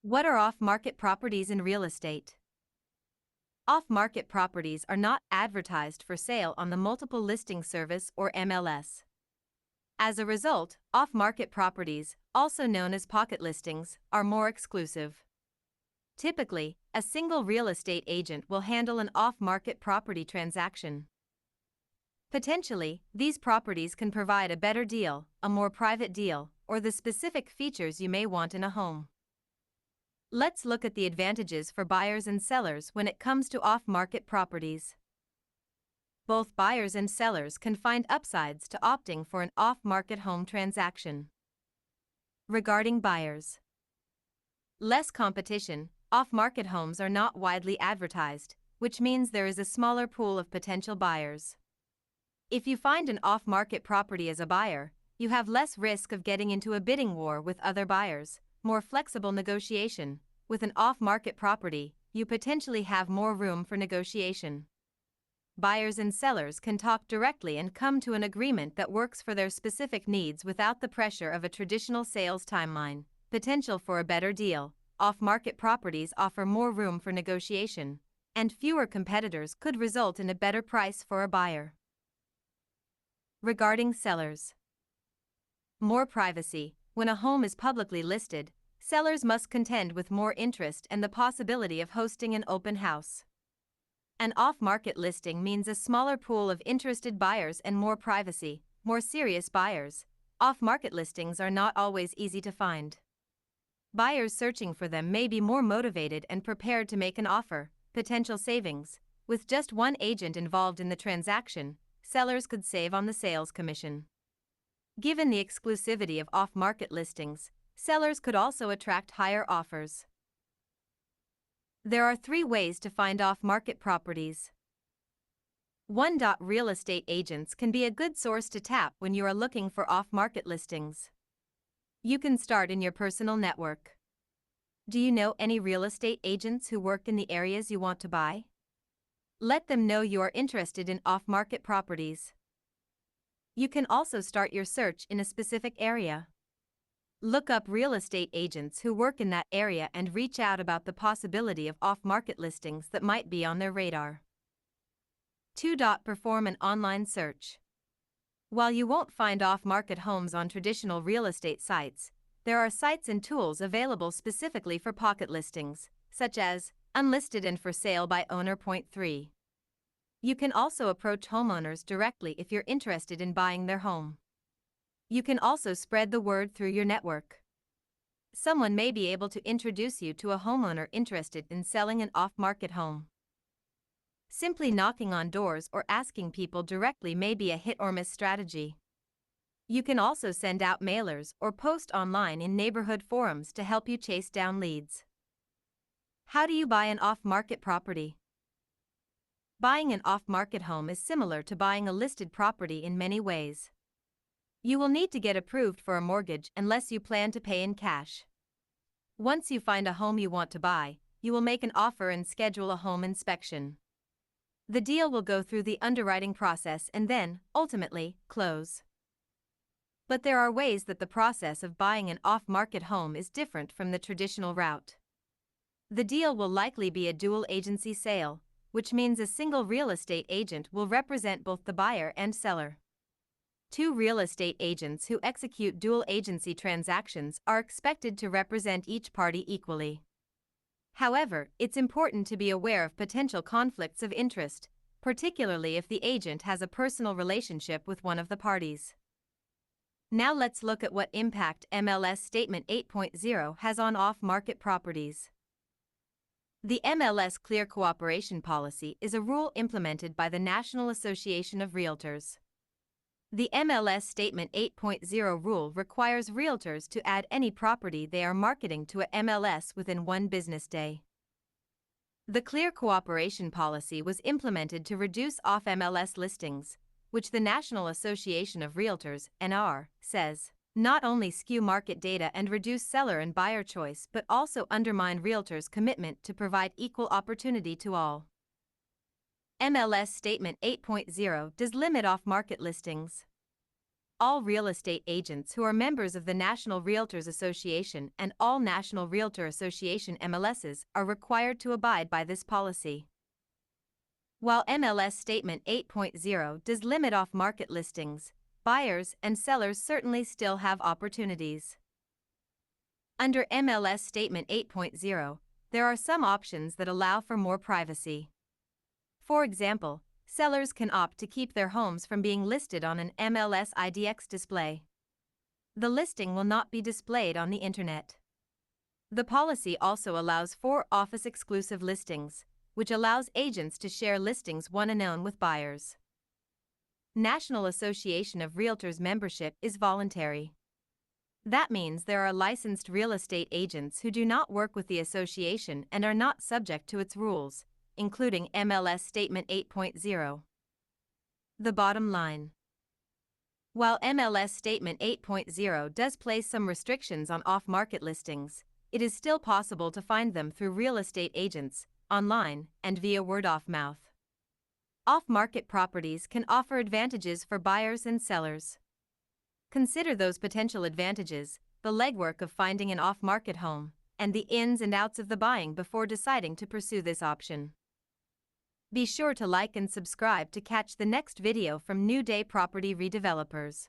What are off-market properties in real estate? Off-market properties are not advertised for sale on the multiple listing service or MLS. As a result, off-market properties, also known as pocket listings, are more exclusive. Typically, a single real estate agent will handle an off-market property transaction. Potentially, these properties can provide a better deal, a more private deal, or the specific features you may want in a home. Let's look at the advantages for buyers and sellers when it comes to off-market properties. Both buyers and sellers can find upsides to opting for an off-market home transaction. Regarding buyers, less competition. Off-market homes are not widely advertised, which means there is a smaller pool of potential buyers. If you find an off-market property as a buyer, you have less risk of getting into a bidding war with other buyers, more flexible negotiation. With an off-market property, you potentially have more room for negotiation. Buyers and sellers can talk directly and come to an agreement that works for their specific needs without the pressure of a traditional sales timeline. Potential for a better deal. Off-market properties offer more room for negotiation, and fewer competitors could result in a better price for a buyer. Regarding sellers, more privacy. When a home is publicly listed, sellers must contend with more interest and the possibility of hosting an open house. An off-market listing means a smaller pool of interested buyers and more privacy. More serious buyers. Off-market listings are not always easy to find. Buyers searching for them may be more motivated and prepared to make an offer. Potential savings. With just one agent involved in the transaction, sellers could save on the sales commission. Given the exclusivity of off-market listings, sellers could also attract higher offers. There are 3 ways to find off-market properties. 1. Real estate agents can be a good source to tap when you are looking for off-market listings. You can start in your personal network. Do you know any real estate agents who work in the areas you want to buy? Let them know you are interested in off-market properties. You can also start your search in a specific area. Look up real estate agents who work in that area and reach out about the possibility of off-market listings that might be on their radar. 2. Perform an online search. While you won't find off-market homes on traditional real estate sites, there are sites and tools available specifically for pocket listings, such as Unlisted and For Sale by Owner. 3. You can also approach homeowners directly if you're interested in buying their home. You can also spread the word through your network. Someone may be able to introduce you to a homeowner interested in selling an off-market home. Simply knocking on doors or asking people directly may be a hit-or-miss strategy. You can also send out mailers or post online in neighborhood forums to help you chase down leads. How do you buy an off-market property? Buying an off-market home is similar to buying a listed property in many ways. You will need to get approved for a mortgage unless you plan to pay in cash. Once you find a home you want to buy, you will make an offer and schedule a home inspection. The deal will go through the underwriting process and then, ultimately, close. But there are ways that the process of buying an off-market home is different from the traditional route. The deal will likely be a dual agency sale, which means a single real estate agent will represent both the buyer and seller. 2 real estate agents who execute dual agency transactions are expected to represent each party equally. However, it's important to be aware of potential conflicts of interest, particularly if the agent has a personal relationship with one of the parties. Now let's look at what impact MLS Statement 8.0 has on off-market properties. The MLS Clear Cooperation Policy is a rule implemented by the National Association of Realtors. The MLS Statement 8.0 rule requires realtors to add any property they are marketing to a MLS within 1 business day. The Clear Cooperation Policy was implemented to reduce off-MLS listings, which the National Association of Realtors (NAR) says not only skew market data and reduce seller and buyer choice but also undermine realtors' commitment to provide equal opportunity to all. MLS Statement 8.0 does limit off-market listings. all real estate agents who are members of the National Realtors Association and all National Realtor Association MLSs are required to abide by this policy. While MLS Statement 8.0 does limit off-market listings, buyers and sellers certainly still have opportunities. Under MLS Statement 8.0, there are some options that allow for more privacy. For example, sellers can opt to keep their homes from being listed on an MLS IDX display. The listing will not be displayed on the internet. The policy also allows for office-exclusive listings, which allows agents to share listings one and own with buyers. National Association of Realtors membership is voluntary. That means there are licensed real estate agents who do not work with the association and are not subject to its rules, including MLS Statement 8.0. The bottom line. While MLS Statement 8.0 does place some restrictions on off-market listings, it is still possible to find them through real estate agents, online, and via word of mouth. Off-market properties can offer advantages for buyers and sellers. Consider those potential advantages, the legwork of finding an off-market home, and the ins and outs of the buying before deciding to pursue this option. Be sure to like and subscribe to catch the next video from New Day Property Redevelopers.